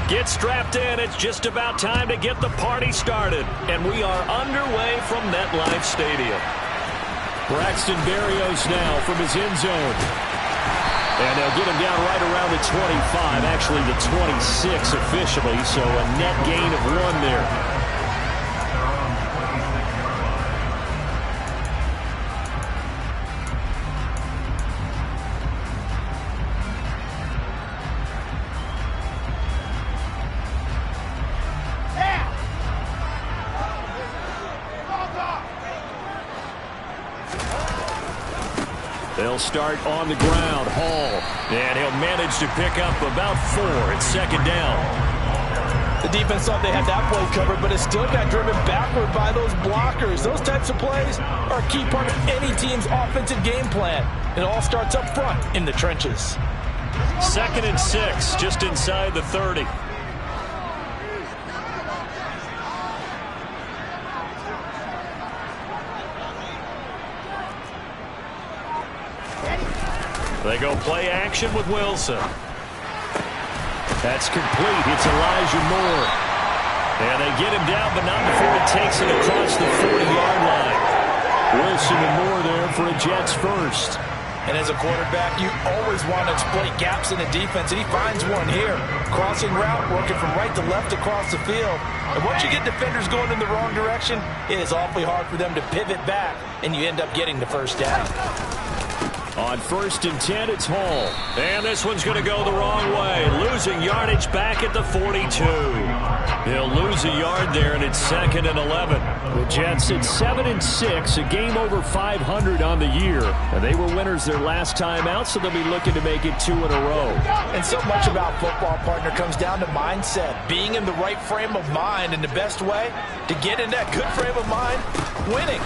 Get strapped in. It's just about time to get the party started. And we are underway from MetLife Stadium. Braxton Berrios now from his end zone. And they'll get him down right around the 25, actually the 26 officially, so a net gain of 1 there. They'll start on the ground. Hall. And he'll manage to pick up about 4. It's second down. The defense thought they had that play covered, but it still got driven backward by those blockers. Those types of plays are a key part of any team's offensive game plan. It all starts up front in the trenches. 2nd and 6, just inside the 30. They go play action with Wilson. That's complete. It's Elijah Moore. And they get him down, but not before he takes it across the 40-yard line. Wilson and Moore there for a Jets first. And as a quarterback, you always want to exploit gaps in the defense, and he finds one here. Crossing route, working from right to left across the field. And once you get defenders going in the wrong direction, it is awfully hard for them to pivot back, and you end up getting the first down. On 1st and 10, it's Hall. And this one's going to go the wrong way. Losing yardage back at the 42. He'll lose a yard there, and it's 2nd and 11. The Jets at 7 and 6, a game over 500 on the year. And they were winners their last time out, so they'll be looking to make it 2 in a row. And so much about football, partner, comes down to mindset. Being in the right frame of mind, and the best way to get in that good frame of mind, winning.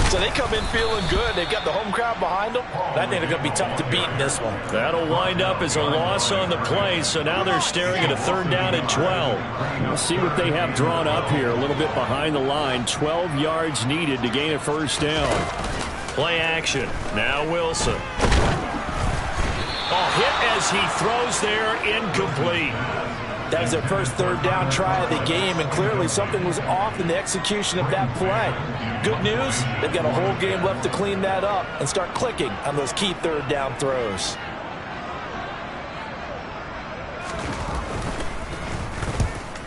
So they come in feeling good. They've got the home crowd behind them. I think they're going to be tough to beat in this one. That'll wind up as a loss on the play, so now they're staring at a 3rd down and 12. We'll see what they have drawn up here, a little bit behind the line. 12 yards needed to gain a first down. Play action. Now Wilson. Hit as he throws there, incomplete. That was their first 3rd down try of the game, and clearly something was off in the execution of that play. Good news, they've got a whole game left to clean that up and start clicking on those key 3rd down throws.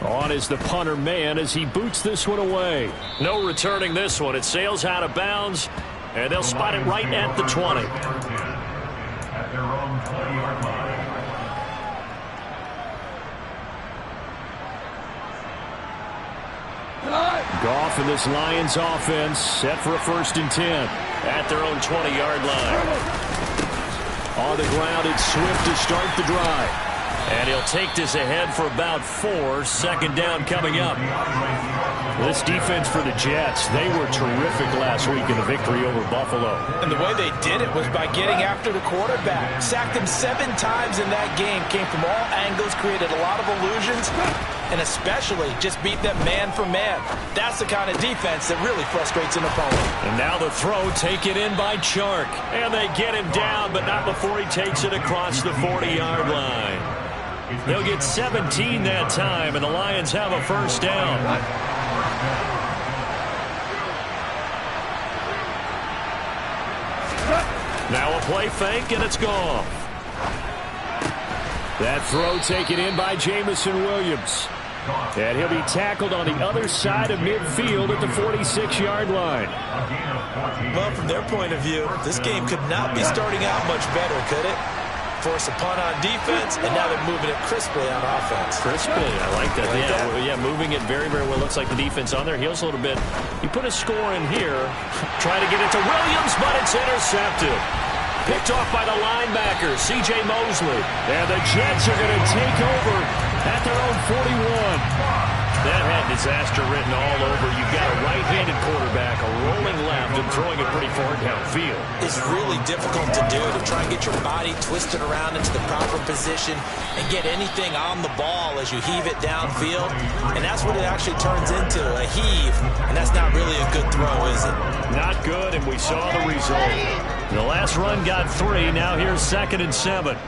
On is the punter man as he boots this one away. No returning this one. It sails out of bounds, and they'll spot it right at the 20. At their own 20-yard line. Goff and this Lions offense set for a 1st and 10 at their own 20-yard line. On the ground, it's Swift to start the drive. And he'll take this ahead for about 4. 2nd down coming up. This defense for the Jets, they were terrific last week in the victory over Buffalo. And the way they did it was by getting after the quarterback. Sacked him 7 times in that game. Came from all angles, created a lot of illusions, and especially just beat them man for man. That's the kind of defense that really frustrates an opponent. And now the throw taken in by Chark. And they get him down, but not before he takes it across the 40-yard line. They'll get 17 that time, and the Lions have a first down. Now a play fake, and it's gone. That throw taken in by Jamison Williams. And he'll be tackled on the other side of midfield at the 46-yard line. Well, from their point of view, this game could not be starting out much better, could it? Force a punt on defense, and now they're moving it crisply on offense. Crisply, I like that. Yeah, moving it very, very well. Looks like the defense on their heels a little bit. You put a score in here, try to get it to Williams, but it's intercepted. Picked off by the linebacker, C.J. Mosley. And the Jets are going to take over at their own 41. That had disaster written all over. You've got a right-handed quarterback, a rolling left, and throwing it pretty far downfield. It's really difficult to do, to try and get your body twisted around into the proper position and get anything on the ball as you heave it downfield. And that's what it actually turns into, a heave. And that's not really a good throw, is it? Not good, and we saw the result. The last run got 3. Now here's 2nd and 7.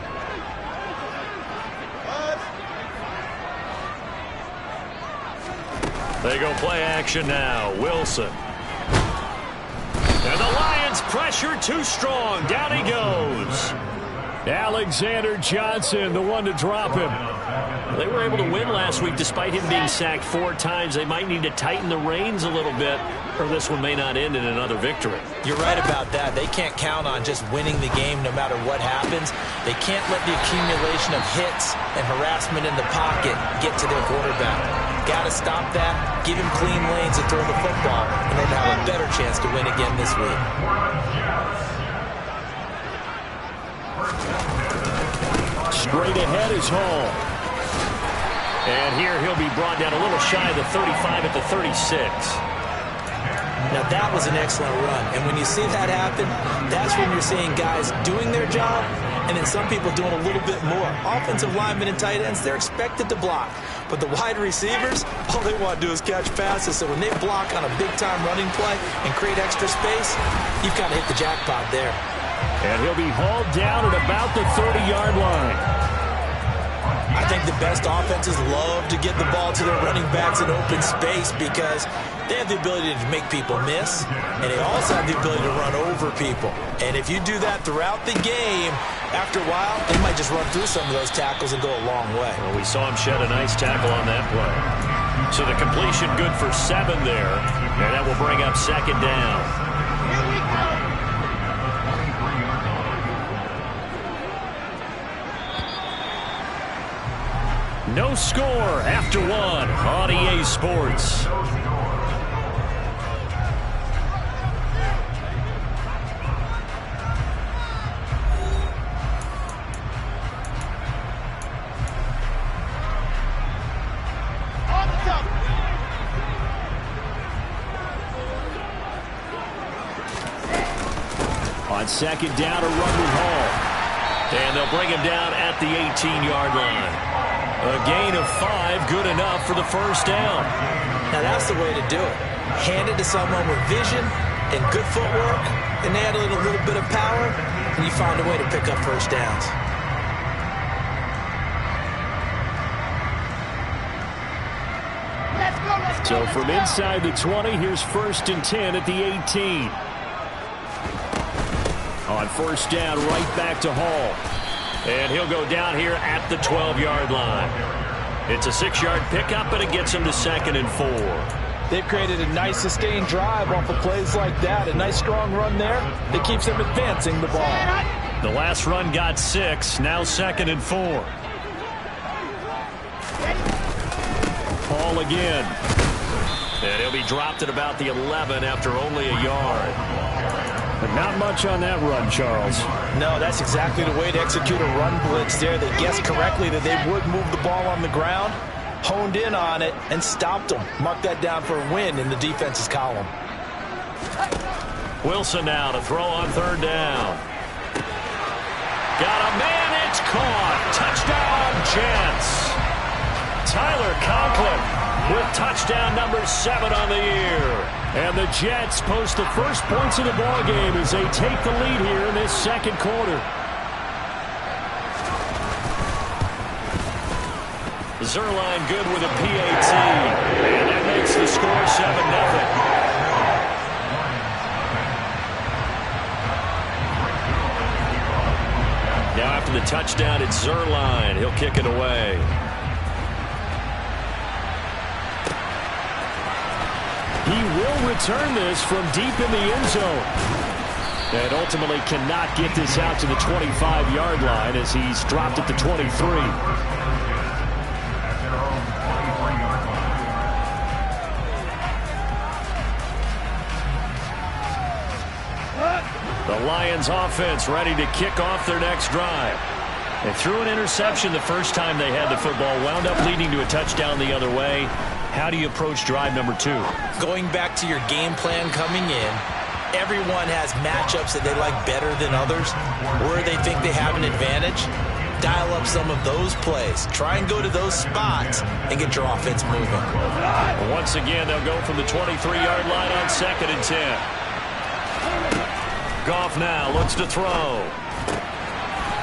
They go play action now. Wilson. And the Lions pressure too strong. Down he goes. Alexander Johnson, the one to drop him. They were able to win last week despite him being sacked 4 times. They might need to tighten the reins a little bit, or this one may not end in another victory. You're right about that. They can't count on just winning the game no matter what happens. They can't let the accumulation of hits and harassment in the pocket get to their quarterback. Got to stop that, give him clean lanes to throw the football in order to have a better chance to win again this week. Straight ahead is Hall. And here he'll be brought down a little shy of the 35 at the 36. Now that was an excellent run, and when you see that happen, that's when you're seeing guys doing their job, and then some people doing a little bit more. Offensive linemen and tight ends, they're expected to block, but the wide receivers, all they want to do is catch passes, so when they block on a big-time running play and create extra space, you've kind of hit the jackpot there. And he'll be hauled down at about the 30-yard line. I think the best offenses love to get the ball to their running backs in open space because they have the ability to make people miss, and they also have the ability to run over people. And if you do that throughout the game, after a while, they might just run through some of those tackles and go a long way. Well, we saw him shed a nice tackle on that play. So the completion good for 7 there, and that will bring up 2nd down. No score after 1 on EA Sports. On 2nd down, a run with Hall. And they'll bring him down at the 18-yard line. A gain of 5, good enough for the 1st down. Now that's the way to do it. Hand it to someone with vision and good footwork, and add a little bit of power, and you find a way to pick up 1st downs. So from inside the 20, here's 1st and 10 at the 18. On 1st down, right back to Hall. And he'll go down here at the 12-yard line. It's a 6-yard pickup, and it gets him to 2nd and 4. They've created a nice sustained drive off of plays like that. A nice strong run there that keeps them advancing the ball. The last run got 6, now 2nd and 4. Hall again. And he'll be dropped at about the 11 after only a yard. But not much on that run, Charles. No, that's exactly the way to execute a run blitz there. They guessed correctly that they would move the ball on the ground, honed in on it, and stopped them. Mark that down for a win in the defense's column. Wilson now to throw on 3rd down. Got a man, it's caught. Touchdown, Jets. Tyler Conklin with touchdown number 7 on the year. And the Jets post the first points of the ball game as they take the lead here in this 2nd quarter. Zerline good with a PAT. And that makes the score 7-0. Now after the touchdown, it's Zerline. He'll kick it away. He will return this from deep in the end zone. And ultimately cannot get this out to the 25-yard line as he's dropped at the 23. The Lions offense ready to kick off their next drive. They threw an interception the first time they had the football, wound up leading to a touchdown the other way. How do you approach drive number 2? Going back to your game plan coming in, everyone has matchups that they like better than others, where they think they have an advantage. Dial up some of those plays. Try and go to those spots and get your offense moving. Once again, they'll go from the 23-yard line on 2nd and 10. Goff now looks to throw.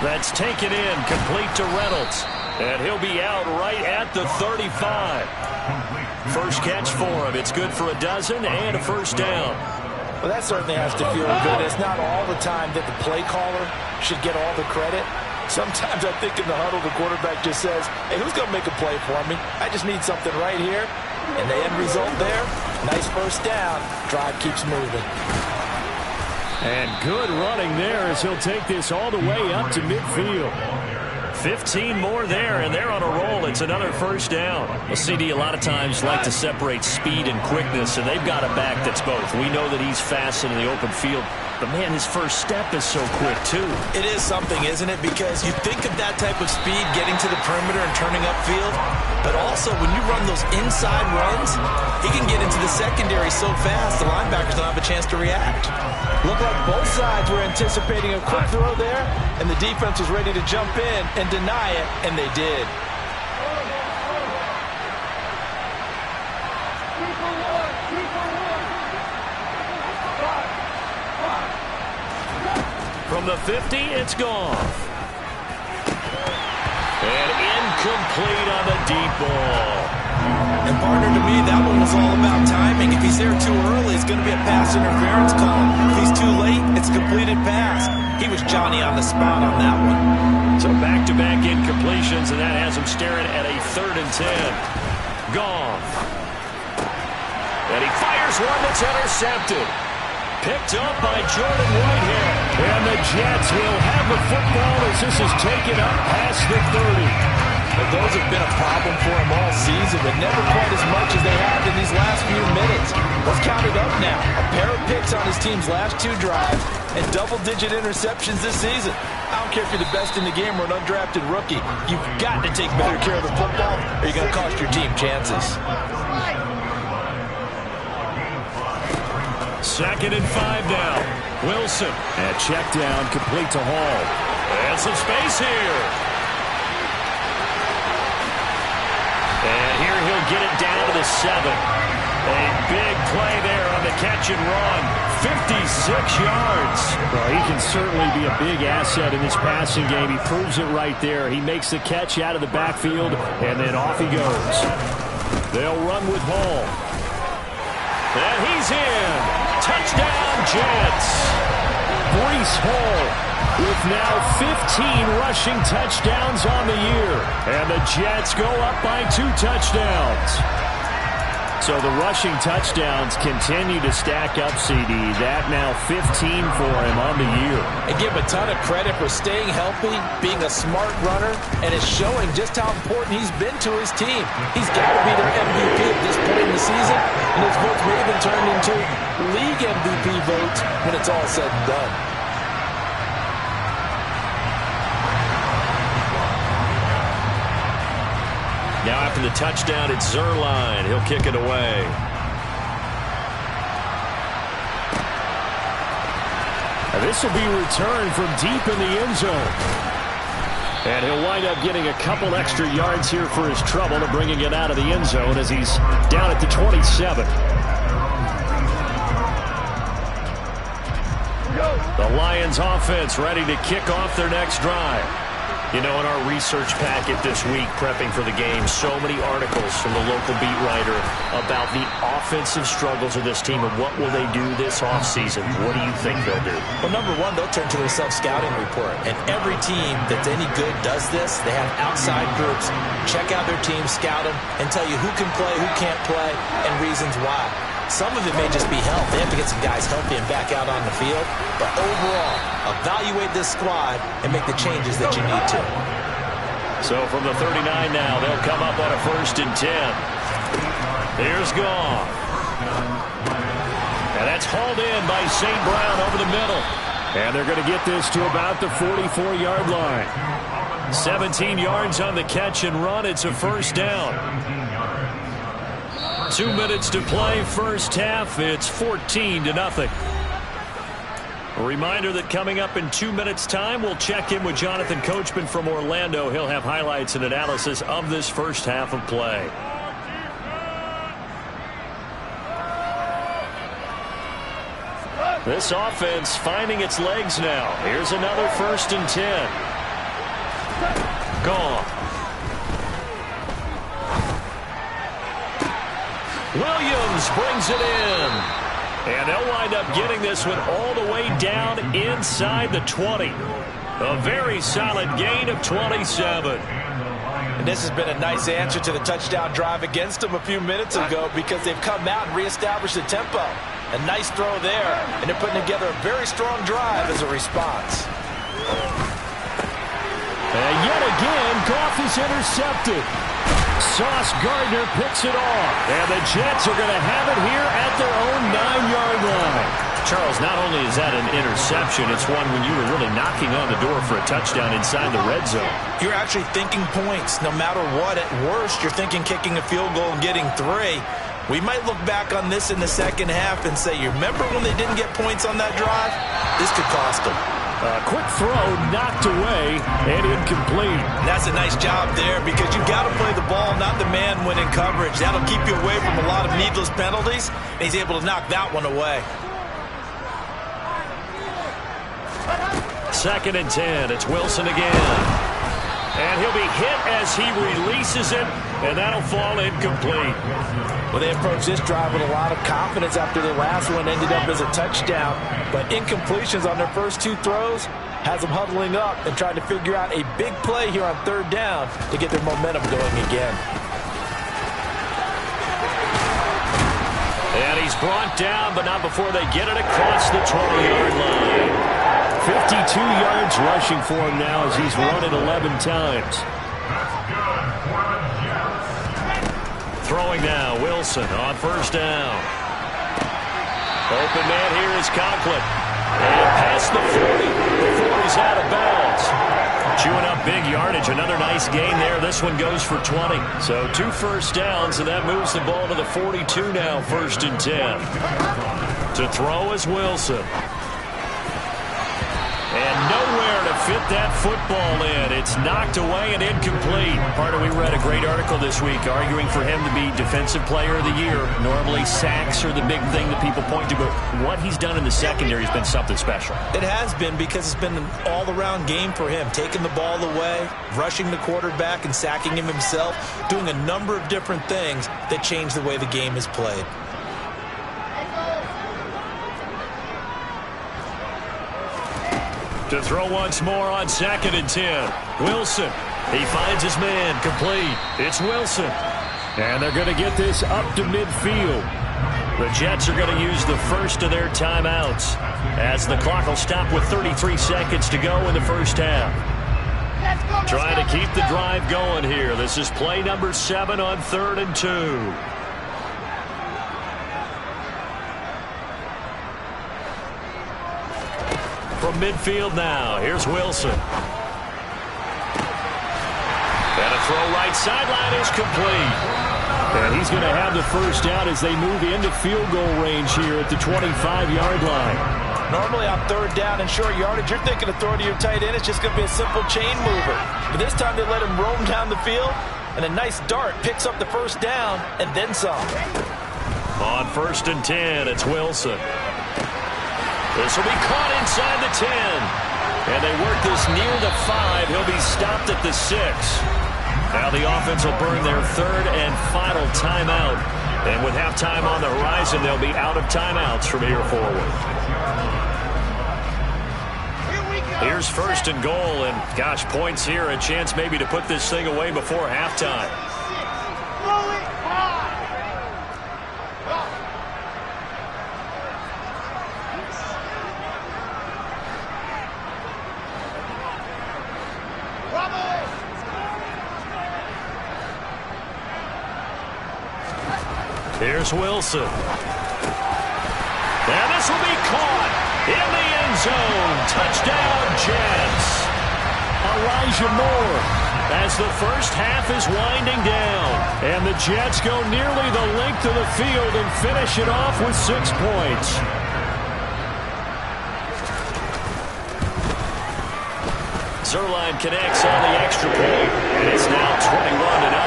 That's taken in, complete to Reynolds. And he'll be out right at the 35. First catch for him. It's good for a dozen and a first down. Well, that certainly has to feel good. It's not all the time that the play caller should get all the credit. Sometimes I think in the huddle, the quarterback just says, hey, who's going to make a play for me? I just need something right here. And the end result there, nice first down. Drive keeps moving. And good running there as he'll take this all the way up to midfield. 15 more there, and they're on a roll. It's another first down. Well, CD a lot of times like to separate speed and quickness, and they've got a back that's both. We know that he's fast in the open field, but, man, his first step is so quick, too. It is something, isn't it? Because you think of that type of speed getting to the perimeter and turning upfield, but also when you run those inside runs, he can get into the secondary so fast the linebackers don't have a chance to react. Looked like both sides were anticipating a quick throw there, and the defense was ready to jump in and deny it, and they did. From the 50, it's gone. And incomplete on the deep ball. And, partner, to me, that one was all about timing. If he's there too early, it's going to be a pass interference call. If he's too late, it's a completed pass. He was Johnny on the spot on that one. So back-to-back incompletions, and that has him staring at a 3rd and 10. Gone. And he fires one that's intercepted. Picked up by Jordan Whitehead. And the Jets will have the football as this is taken up past the 30. But those have been a problem for him all season, but never quite as much as they have in these last few minutes. Let's count it up now. A pair of picks on his team's last 2 drives and double-digit interceptions this season. I don't care if you're the best in the game or an undrafted rookie. You've got to take better care of the football or you're going to cost your team chances. 2nd and 5 now. Wilson. And check down, complete to Hall. And some space here. And here he'll get it down to the 7. A big play there on the catch and run. 56 yards. Well, he can certainly be a big asset in this passing game. He proves it right there. He makes the catch out of the backfield, and then off he goes. They'll run with Hall. And he's in. Touchdown, Jets. Breece Hall with now 15 rushing touchdowns on the year. And the Jets go up by 2 touchdowns. So the rushing touchdowns continue to stack up, CD. That now 15 for him on the year. And give him a ton of credit for staying healthy, being a smart runner, and it's showing just how important he's been to his team. He's got to be their MVP at this point in the season, and his votes may even turn into league MVP votes when it's all said and done. Now after the touchdown, it's Zuerlein. He'll kick it away. And this will be returned from deep in the end zone. And he'll wind up getting a couple extra yards here for his trouble to bringing it out of the end zone as he's down at the 27. The Lions offense ready to kick off their next drive. You know, in our research packet this week, prepping for the game, so many articles from the local beat writer about the offensive struggles of this team and what will they do this offseason. What do you think they'll do? Well, number one, they'll turn to their self-scouting report. And every team that's any good does this. They have outside groups. Check out their team, scout them, and tell you who can play, who can't play, and reasons why. Some of it may just be health. They have to get some guys healthy and back out on the field. But overall, evaluate this squad and make the changes that you need to. So from the 39 now, they'll come up on a 1st and 10. Here's Goff. And that's hauled in by St. Brown over the middle. And they're going to get this to about the 44-yard line. 17 yards on the catch and run. It's a first down. 2 minutes to play, first half. It's 14-0. A reminder that coming up in 2 minutes' time, we'll check in with Jonathan Coachman from Orlando. He'll have highlights and analysis of this first half of play. This offense finding its legs now. Here's another 1st and 10. Gone. Williams brings it in. And they'll wind up getting this one all the way down inside the 20. A very solid gain of 27. And this has been a nice answer to the touchdown drive against them a few minutes ago because they've come out and reestablished the tempo. A nice throw there, and they're putting together a very strong drive as a response. And yet again, Goff is intercepted. Sauce Gardner picks it off. And the Jets are going to have it here at their own 9-yard line. Charles, not only is that an interception, it's one when you were really knocking on the door for a touchdown inside the red zone. You're actually thinking points. No matter what, at worst, you're thinking kicking a field goal and getting 3. We might look back on this in the second half and say, you remember when they didn't get points on that drive? This could cost them. A quick throw knocked away and incomplete. And that's a nice job there because you've got to play the ball, not the man when in coverage. That'll keep you away from a lot of needless penalties, and he's able to knock that one away. 2nd and 10. It's Wilson again. And he'll be hit as he releases it, and that'll fall incomplete. Well, they approached this drive with a lot of confidence after the last one ended up as a touchdown. But incompletions on their first 2 throws has them huddling up and trying to figure out a big play here on 3rd down to get their momentum going again. And he's brought down, but not before they get it across the 20-yard line. 52 yards rushing for him now as he's run it 11 times. Throwing now, Wilson on 1st down. Open man here is Conklin. And past the 40 before he's out of bounds. Chewing up big yardage. Another nice gain there. This one goes for 20. So 2 first downs, and that moves the ball to the 42 now, 1st and 10. To throw is Wilson. And nowhere to fit that football in. It's knocked away and incomplete. Part of we read a great article this week arguing for him to be Defensive Player of the Year. Normally sacks are the big thing that people point to, but what he's done in the secondary has been something special. It has been because it's been an all-around game for him. Taking the ball away, rushing the quarterback, and sacking him himself. Doing a number of different things that change the way the game is played. To throw once more on 2nd and 10. Wilson. He finds his man. Complete. It's Wilson. And they're going to get this up to midfield. The Jets are going to use the first of their timeouts as the clock will stop with 33 seconds to go in the first half. Trying to keep the drive going here. This is play number 7 on 3rd and 2. From midfield now, here's Wilson. And a throw right sideline is complete. And he's going to have the first down as they move into field goal range here at the 25-yard line. Normally on 3rd down and short yardage, you're thinking of throwing to your tight end. It's just going to be a simple chain mover. But this time they let him roam down the field, and a nice dart picks up the first down and then some. On 1st and 10, it's Wilson. This will be caught inside the 10. And they work this near the 5. He'll be stopped at the 6. Now the offense will burn their 3rd and final timeout. And with halftime on the horizon, they'll be out of timeouts from here forward. Here's 1st and goal. And, gosh, points here. A chance maybe to put this thing away before halftime. Here's Wilson. And this will be caught in the end zone. Touchdown, Jets. Elijah Moore as the first half is winding down. And the Jets go nearly the length of the field and finish it off with 6 points. Zerline connects on the extra point. And it's now 21-0.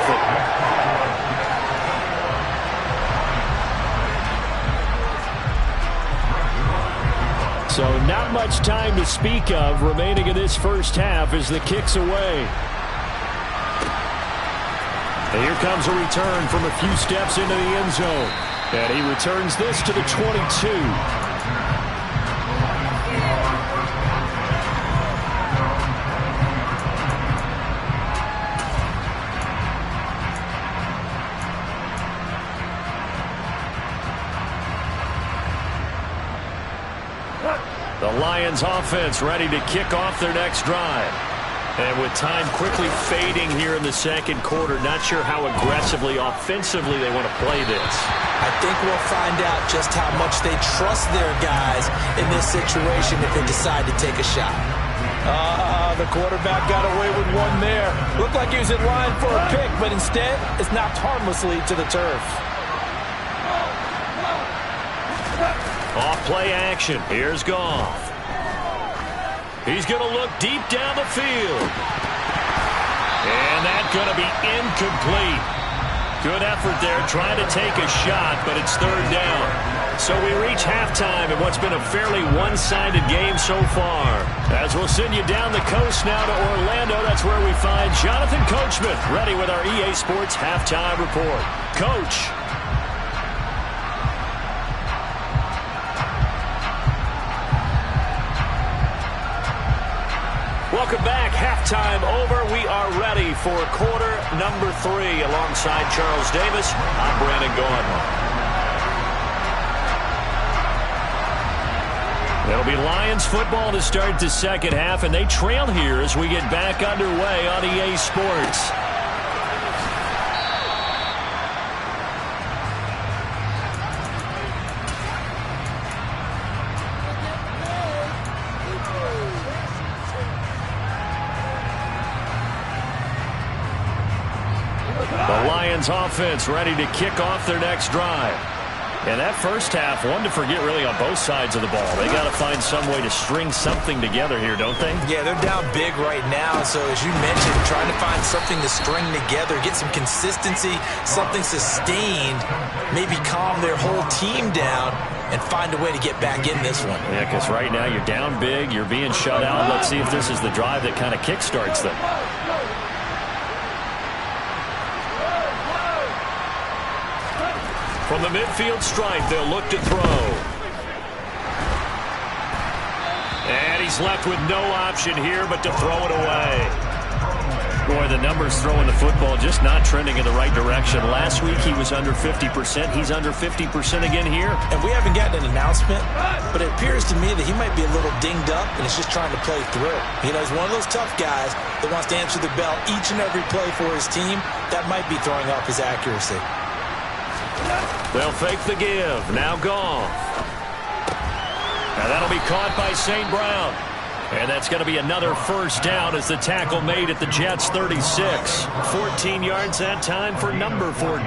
So not much time to speak of remaining in this first half as the kick's away. And here comes a return from a few steps into the end zone. And he returns this to the 22. The Lions offense ready to kick off their next drive. And with time quickly fading here in the second quarter, not sure how aggressively, offensively they want to play this. I think we'll find out just how much they trust their guys in this situation if they decide to take a shot. The quarterback got away with one there. Looked like he was in line for a pick, but instead it's knocked harmlessly to the turf. Off play action. Here's Goff. He's going to look deep down the field. And that's going to be incomplete. Good effort there trying to take a shot, but it's third down. So we reach halftime in what's been a fairly one-sided game so far. As we'll send you down the coast now to Orlando, that's where we find Jonathan Coachman ready with our EA Sports Halftime Report. Coach. Welcome back. Halftime over. We are ready for quarter number 3. Alongside Charles Davis, I'm Brandon Gaudin. It'll be Lions football to start the second half, and they trail here as we get back underway on EA Sports. The Lions offense ready to kick off their next drive. And that first half, one to forget really on both sides of the ball. They got to find some way to string something together here, don't they? Yeah, they're down big right now. So as you mentioned, trying to find something to string together, get some consistency, something sustained, maybe calm their whole team down and find a way to get back in this one. Yeah, because right now you're down big, you're being shut out. Let's see if this is the drive that kind of kickstarts them. From the midfield stripe, they'll look to throw. And he's left with no option here but to throw it away. Boy, the numbers throwing the football just not trending in the right direction. Last week he was under 50%. He's under 50% again here. And we haven't gotten an announcement, but it appears to me that he might be a little dinged up and is just trying to play through. You know, he's one of those tough guys that wants to answer the bell each and every play for his team. That might be throwing off his accuracy. They'll fake the give. Now Goff. Now that'll be caught by St. Brown. And that's going to be another first down as the tackle made at the Jets' 36. 14 yards that time for number 14.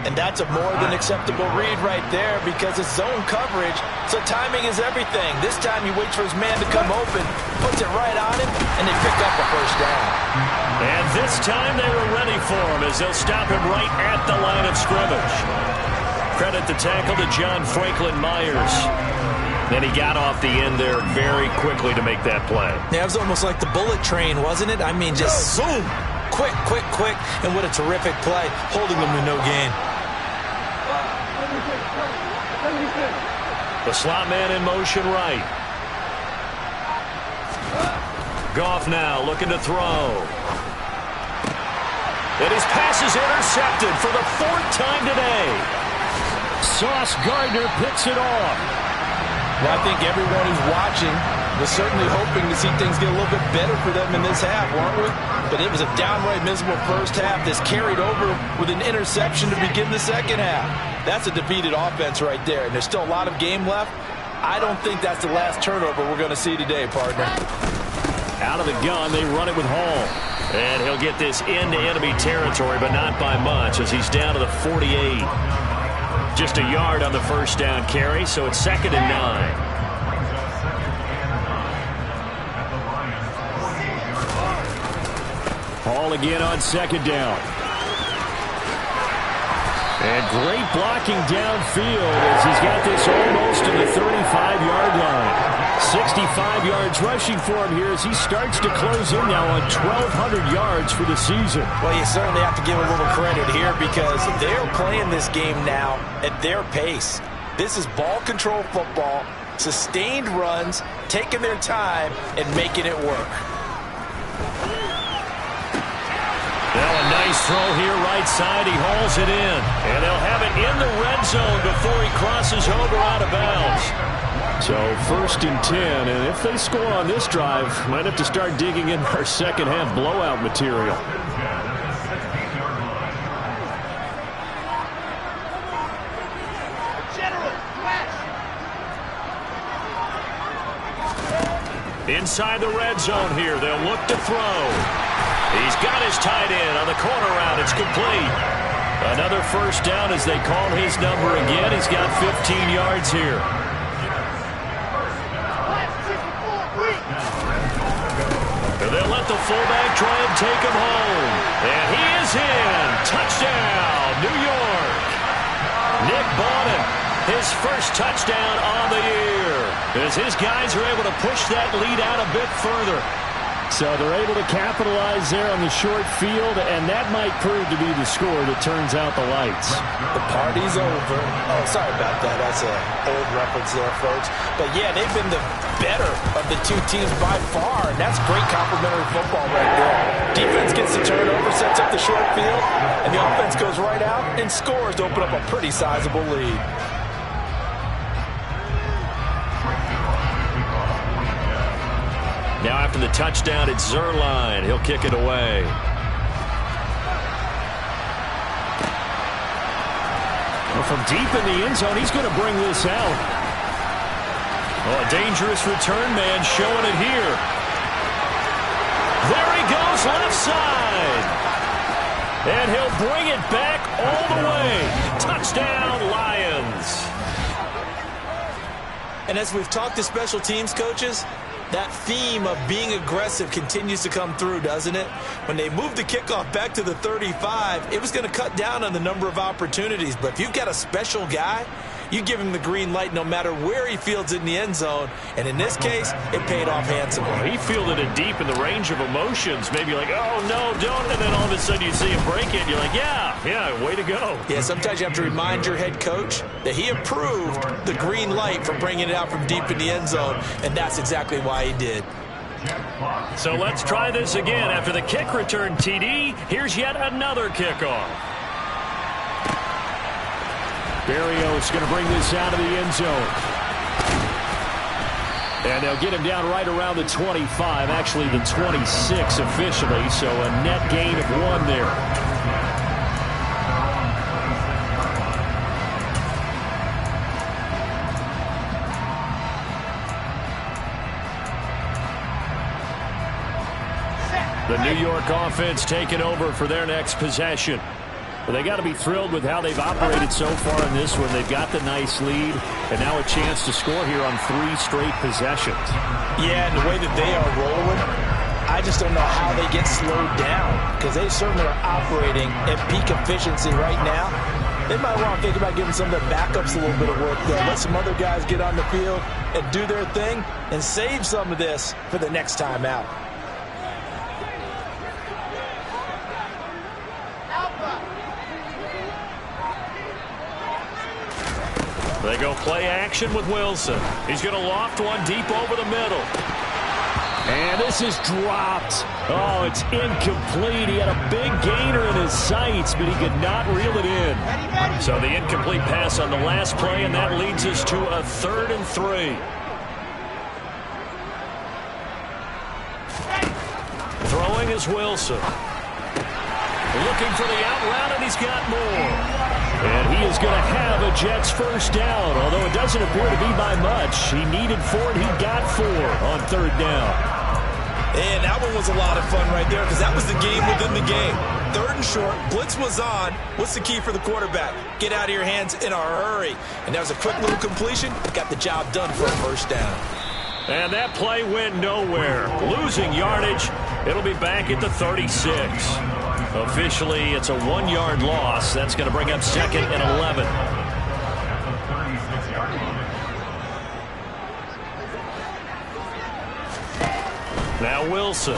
And that's a more than acceptable read right there because it's zone coverage, so timing is everything. This time he waits for his man to come open, puts it right on him, and they pick up a first down. And this time they were ready for him as they'll stop him right at the line of scrimmage. Credit the tackle to John Franklin Myers. Then he got off the end there very quickly to make that play. Yeah, it was almost like the bullet train, wasn't it? I mean, just zoom. Quick, quick, quick. And what a terrific play, holding them to no gain. The slot man in motion right. Goff now looking to throw. And his pass is intercepted for the 4th time today. Sauce Gardner picks it off. Well, I think everyone who's watching was certainly hoping to see things get a little bit better for them in this half, weren't we? But it was a downright miserable first half that's carried over with an interception to begin the second half. That's a defeated offense right there, and there's still a lot of game left. I don't think that's the last turnover we're going to see today, partner. Out of the gun, they run it with Hall. And he'll get this into enemy territory, but not by much as he's down to the 48. Just a yard on the first down carry, so it's 2nd and 9. Hall again on 2nd down. And great blocking downfield as he's got this almost to the 35-yard line. 65 yards rushing for him here as he starts to close in now on 1,200 yards for the season. Well, you certainly have to give a little credit here because they're playing this game now at their pace. This is ball control football, sustained runs, taking their time, and making it work. Now a nice throw here right side. He hauls it in. And they'll have it in the red zone before he crosses over out of bounds. So 1st and 10, and if they score on this drive, might have to start digging in our second half blowout material. Inside the red zone here, they'll look to throw. He's got his tight end on the corner route. It's complete. Another first down as they call his number again. He's got 15 yards here. They'll let the fullback try and take him home. And he is in. Touchdown, New York. Nick Bawden, his first touchdown on the year. As his guys are able to push that lead out a bit further. So they're able to capitalize there on the short field, and that might prove to be the score that turns out the lights. The party's over. Oh, sorry about that. That's an old reference there, folks. But, yeah, they've been the better of the two teams by far, and that's great complimentary football right there. Defense gets the turnover, sets up the short field, and the offense goes right out and scores to open up a pretty sizable lead. Now after the touchdown, it's Zerline. He'll kick it away. Well, from deep in the end zone, he's going to bring this out. Oh, a dangerous return man showing it here. There he goes, left side. And he'll bring it back all the way. Touchdown, Lions. And as we've talked to special teams coaches, that theme of being aggressive continues to come through, doesn't it? When they moved the kickoff back to the 35, it was going to cut down on the number of opportunities. But if you've got a special guy, you give him the green light no matter where he fields it in the end zone. And in this case, it paid off handsomely. Well, he fielded it deep in the range of emotions. Maybe like, oh, no, don't. And then all of a sudden you see him break it. And you're like, yeah, way to go. Yeah, sometimes you have to remind your head coach that he approved the green light for bringing it out from deep in the end zone. And that's exactly why he did. So let's try this again. After the kick return TD, here's yet another kickoff. Berrios going to bring this out of the end zone. And they'll get him down right around the 25, actually the 26 officially, so a net gain of 1 there. The New York offense taking over for their next possession. Well, they got to be thrilled with how they've operated so far in this one. They've got the nice lead, and now a chance to score here on 3 straight possessions. Yeah, and the way that they are rolling, I just don't know how they get slowed down because they certainly are operating at peak efficiency right now. They might want to think about giving some of their backups a little bit of work there. Let some other guys get on the field and do their thing and save some of this for the next time out. They go play action with Wilson. He's going to loft one deep over the middle. And this is dropped. Oh, it's incomplete. He had a big gainer in his sights, but he could not reel it in. So the incomplete pass on the last play, and that leads us to a 3rd and 3. Throwing is Wilson. Looking for the out route, and he's got more. And he is going to have a Jets first down, although it doesn't appear to be by much. He needed 4, and he got 4 on 3rd down. And that one was a lot of fun right there because that was the game within the game. 3rd and short, blitz was on. What's the key for the quarterback? Get out of your hands in a hurry. And that was a quick little completion. Got the job done for a first down. And that play went nowhere. Losing yardage. It'll be back at the 36. Officially, it's a 1-yard loss. That's going to bring up 2nd and 11. Now Wilson.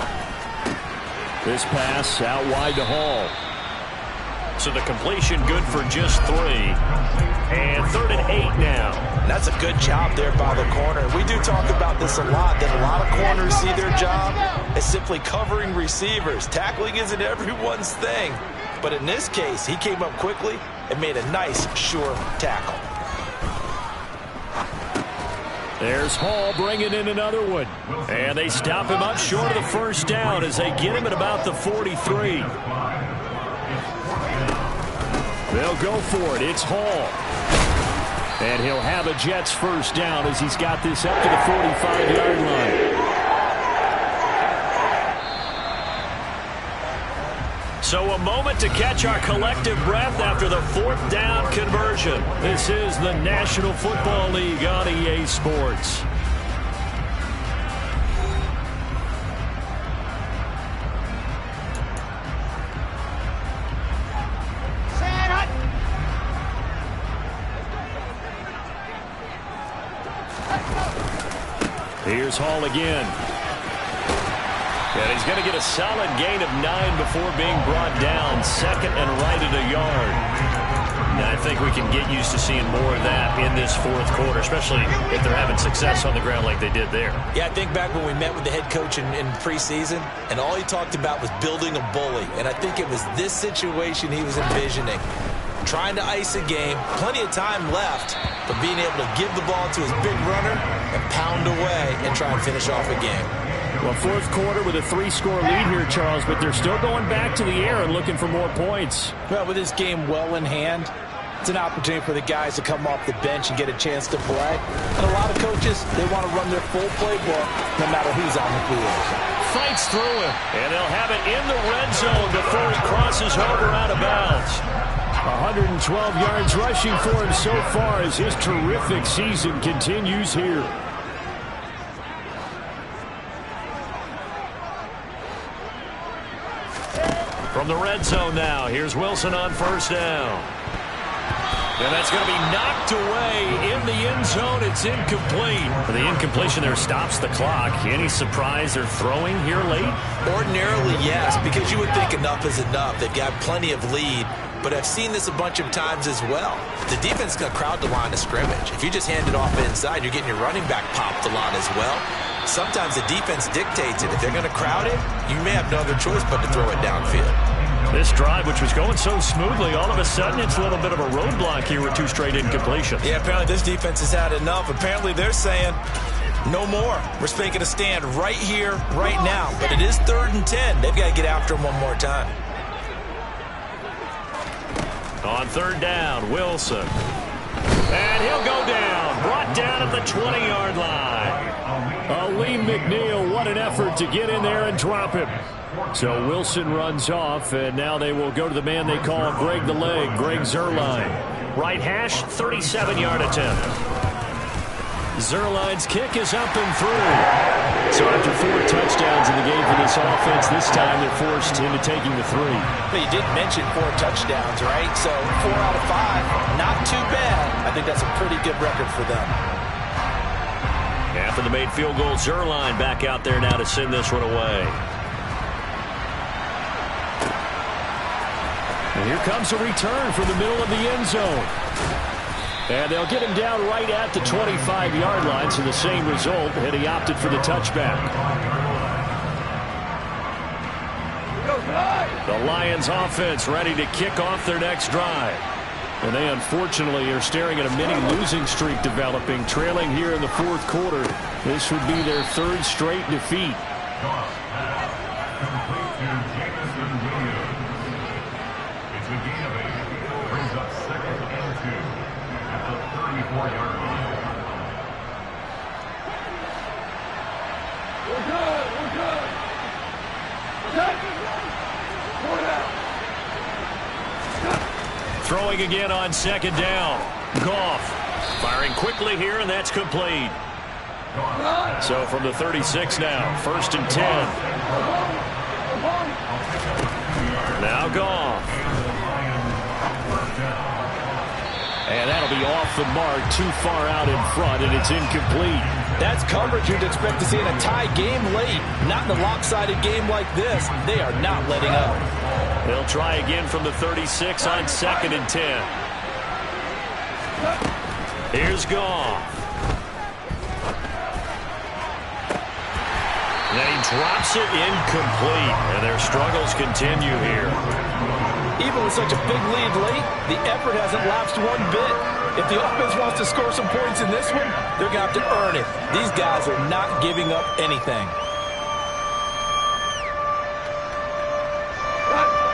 This pass out wide to Hall. So the completion good for just 3. And 3rd and 8 now. That's a good job there by the corner. We do talk about this a lot, that a lot of corners see their job as simply covering receivers. Tackling isn't everyone's thing. But in this case, he came up quickly and made a nice, sure tackle. There's Hall bringing in another one. And they stop him up short of the first down as they get him at about the 43. They'll go for it. It's Hall. And he'll have a Jets first down as he's got this up to the 45-yard line. So a moment to catch our collective breath after the 4th down conversion. This is the National Football League on EA Sports. Here's Hall again. And he's going to get a solid gain of 9 before being brought down. 2nd and right at a yard. And I think we can get used to seeing more of that in this 4th quarter, especially if they're having success on the ground like they did there. Yeah, I think back when we met with the head coach in preseason, and all he talked about was building a bully. And I think it was this situation he was envisioning. Trying to ice a game, plenty of time left, but being able to give the ball to his big runner and pound away and try and finish off a game. Well, 4th quarter with a 3-score lead here, Charles, but they're still going back to the air and looking for more points. Well, with this game well in hand, it's an opportunity for the guys to come off the bench and get a chance to play. And a lot of coaches, they want to run their full playbook no matter who's on the field. Fights through him, and they'll have it in the red zone before he crosses over out of bounds. 112 yards rushing for him so far as his terrific season continues here. From the red zone now, here's Wilson on first down. And that's going to be knocked away in the end zone. It's incomplete. The incompletion there stops the clock. Any surprise they're throwing here late? Ordinarily, yes, because you would think enough is enough. They've got plenty of lead. But I've seen this a bunch of times as well. The defense is going to crowd the line of scrimmage. If you just hand it off inside, you're getting your running back popped a lot as well. Sometimes the defense dictates it. If they're going to crowd it, you may have no other choice but to throw it downfield. This drive, which was going so smoothly, all of a sudden it's a little bit of a roadblock here with 2 straight incompletions. Yeah, apparently this defense has had enough. Apparently they're saying, no more. We're making a stand right here, right now. But it is 3rd and 10. They've got to get after him one more time. On 3rd down, Wilson. And he'll go down. Brought down at the 20-yard line. Lee McNeil, what an effort to get in there and drop him. So Wilson runs off, and now they will go to the man they call Greg the Leg, Greg Zuerlein. Right hash, 37-yard attempt. Zuerlein's kick is up and through. So after 4 touchdowns in the game for this offense, this time they're forced into taking the 3. But you did mention 4 touchdowns, right? So 4 out of 5, not too bad. I think that's a pretty good record for them. After the made field goal, Zuerlein back out there now to send this one away. And here comes a return from the middle of the end zone. And they'll get him down right at the 25-yard line, so the same result, and he opted for the touchback. The Lions offense ready to kick off their next drive. And they unfortunately are staring at a mini losing streak developing, trailing here in the 4th quarter. This would be their 3rd straight defeat. Throwing again on 2nd down. Goff firing quickly here, and that's complete. So from the 36 now, 1st and 10. Now Goff. And that'll be off the mark, too far out in front, and it's incomplete. That's coverage you'd expect to see in a tie game late. Not in a lopsided game like this. They are not letting up. They'll try again from the 36 on 2nd and 10. Here's Goff. And he drops it incomplete, and their struggles continue here. Even with such a big lead late, the effort hasn't lapsed one bit. If the offense wants to score some points in this one, they're going to have to earn it. These guys are not giving up anything.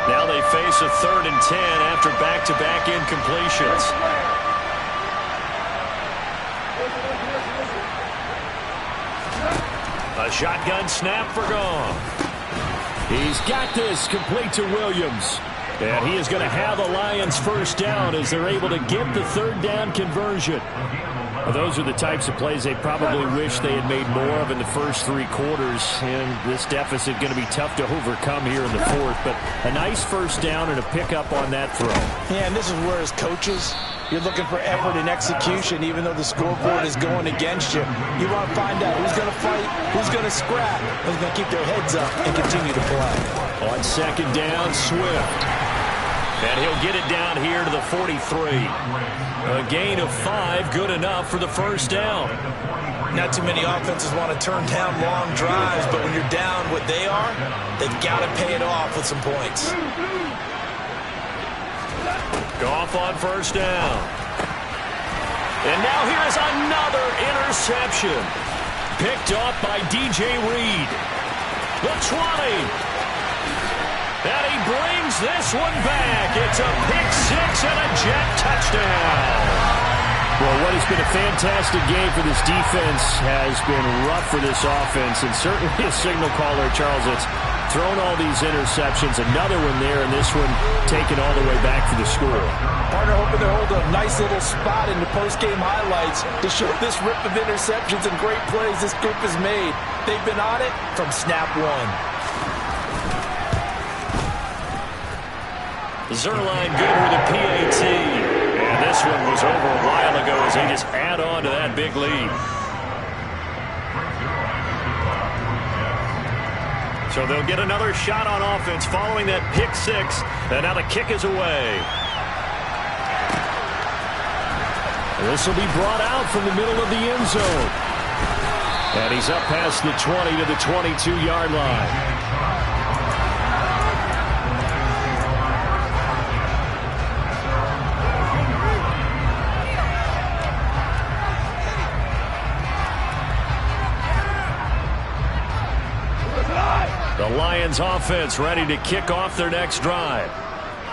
Now they face a 3rd and 10 after back-to-back incompletions. A shotgun snap for Goff. He's got this complete to Williams. And he is going to have the Lions first down as they're able to get the 3rd down conversion. Well, those are the types of plays they probably wish they had made more of in the first 3 quarters. And this deficit going to be tough to overcome here in the 4th. But a nice first down and a pickup on that throw. Yeah, and this is where as coaches, you're looking for effort and execution, even though the scoreboard is going against you. You want to find out who's going to fight, who's going to scrap, who's going to keep their heads up and continue to play. On 2nd down, Swift. And he'll get it down here to the 43. A gain of 5, good enough for the first down. Not too many offenses want to turn down long drives, but when you're down what they are, they've got to pay it off with some points. Goff on first down. And now here is another interception. Picked off by DJ Reed. The 20. And he brings this one back. It's a pick-6 and a jet touchdown. Well, what has been a fantastic game for this defense has been rough for this offense, and certainly a signal caller, Charles, that's thrown all these interceptions. Another one there, and this one taken all the way back for the score. Partner hoping to hold a nice little spot in the post-game highlights to show this rip of interceptions and great plays this group has made. They've been on it from snap one. Zerline good with a PAT. And this one was over a while ago as they just add on to that big lead. So they'll get another shot on offense following that pick-6. And now the kick is away. This will be brought out from the middle of the end zone. And he's up past the 20 to the 22-yard line. The Lions offense ready to kick off their next drive.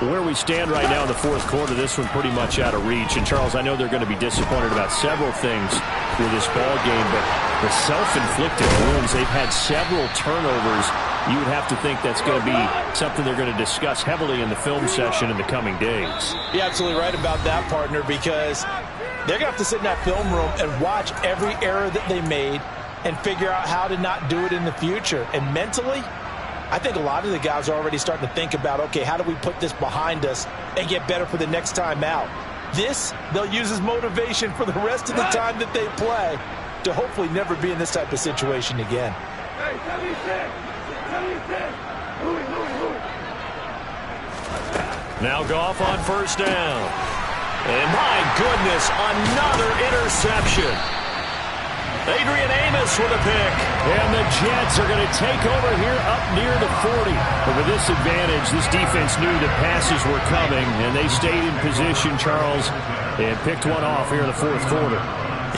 Where we stand right now in the 4th quarter, this one pretty much out of reach. And, Charles, I know they're going to be disappointed about several things with this ball game, but the self-inflicted wounds, they've had several turnovers. You would have to think that's going to be something they're going to discuss heavily in the film session in the coming days. You're absolutely right about that, partner, because they're going to have to sit in that film room and watch every error that they made and figure out how to not do it in the future. And mentally, I think a lot of the guys are already starting to think about, okay, how do we put this behind us and get better for the next time out? This, they'll use as motivation for the rest of the time that they play to hopefully never be in this type of situation again. Now Goff on first down. And my goodness, another interception. Adrian Amos with a pick. And the Jets are going to take over here up near the 40. But with this advantage, this defense knew that passes were coming, and they stayed in position, Charles, and picked one off here in the 4th quarter.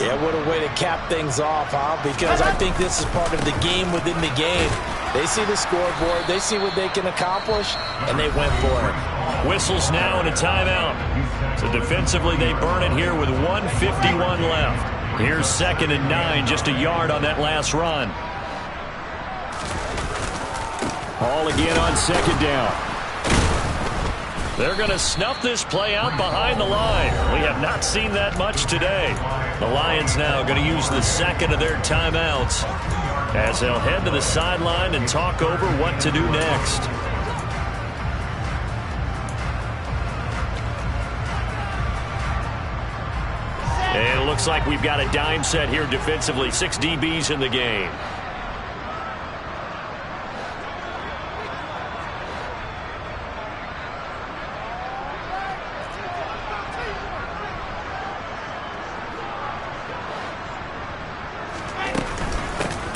Yeah, what a way to cap things off, huh? Because I think this is part of the game within the game. They see the scoreboard, they see what they can accomplish, and they went for it. Whistles now and a timeout. So defensively, they burn it here with 1:51 left. Here's 2nd and 9, just a yard on that last run. All again on 2nd down. They're going to snuff this play out behind the line. We have not seen that much today. The Lions now going to use the 2nd of their timeouts as they'll head to the sideline and talk over what to do next. And it looks like we've got a dime set here defensively. 6 DBs in the game.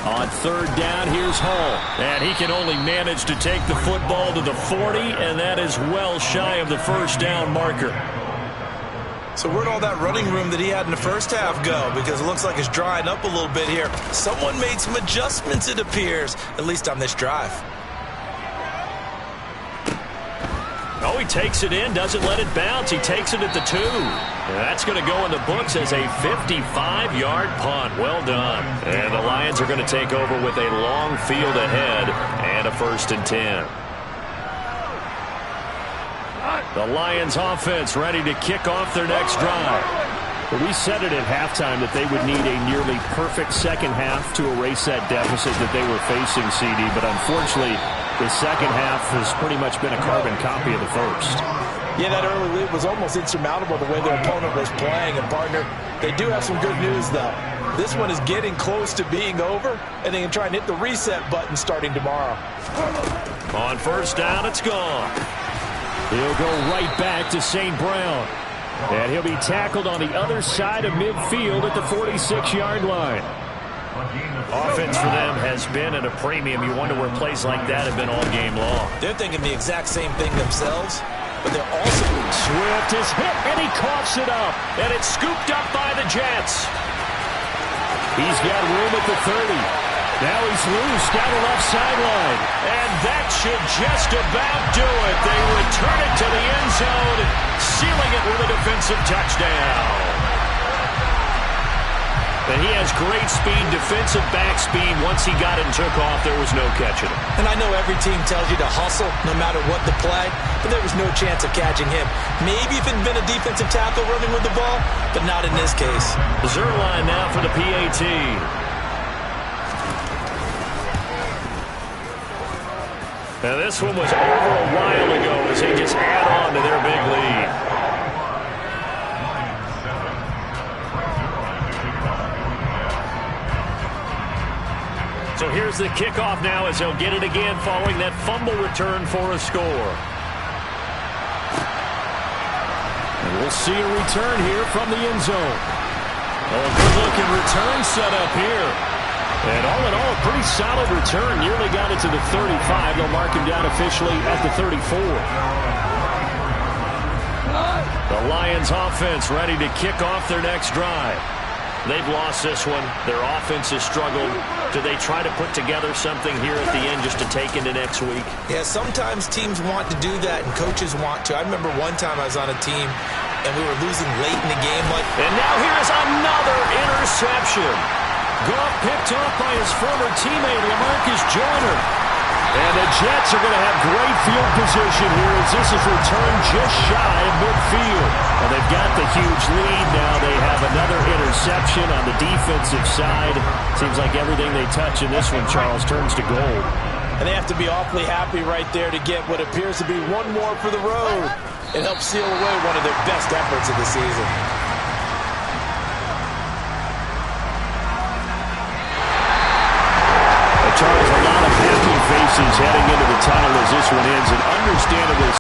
On third down, here's Hall. And he can only manage to take the football to the 40, and that is well shy of the first down marker. So where'd all that running room that he had in the first half go? Because it looks like it's drying up a little bit here. Someone made some adjustments, it appears, at least on this drive. Oh, he takes it in, doesn't let it bounce. He takes it at the 2. And that's going to go in the books as a 55-yard punt. Well done. And the Lions are going to take over with a long field ahead and a 1st and 10. The Lions offense ready to kick off their next drive. Well, we said it at halftime that they would need a nearly perfect second half to erase that deficit that they were facing, CD. But unfortunately, the second half has pretty much been a carbon copy of the first. Yeah, that early lead was almost insurmountable the way their opponent was playing. And, partner, they do have some good news, though. This one is getting close to being over, and they can try and hit the reset button starting tomorrow. On first down, it's gone. He'll go right back to St. Brown. And he'll be tackled on the other side of midfield at the 46-yard line. Offense for them has been at a premium. You wonder where plays like that have been all game long. They're thinking the exact same thing themselves, but they're also... Swift is hit, and he coughs it up. And it's scooped up by the Jets. He's got room at the 30. Now he's loose down the left sideline. And that should just about do it. They return it to the end zone, sealing it with a defensive touchdown. And he has great speed, defensive back speed. Once he got it and took off, there was no catching him. And I know every team tells you to hustle no matter what the play, but there was no chance of catching him. Maybe if it had been a defensive tackle running with the ball, but not in this case. Zerline now for the PAT. Now this one was over a while ago as they just add on to their big lead. So here's the kickoff now as they'll get it again following that fumble return for a score. And we'll see a return here from the end zone. Oh, a good-looking return set up here. And all in all, a pretty solid return. Nearly got it to the 35. They'll mark him down officially at the 34. The Lions offense ready to kick off their next drive. They've lost this one. Their offense has struggled. Do they try to put together something here at the end just to take into next week? Yeah, sometimes teams want to do that and coaches want to. I remember one time I was on a team and we were losing late in the game. And now here's another interception. Goff picked off by his former teammate, LaMarcus Joyner. And the Jets are going to have great field position here as this is returned just shy of midfield. Well, they've got the huge lead now. They have another interception on the defensive side. Seems like everything they touch in this one, Charles, turns to gold. And they have to be awfully happy right there to get what appears to be one more for the road. It helps seal away one of their best efforts of the season. Charles, a lot of happy faces heading into the tunnel as this one ends, and understandably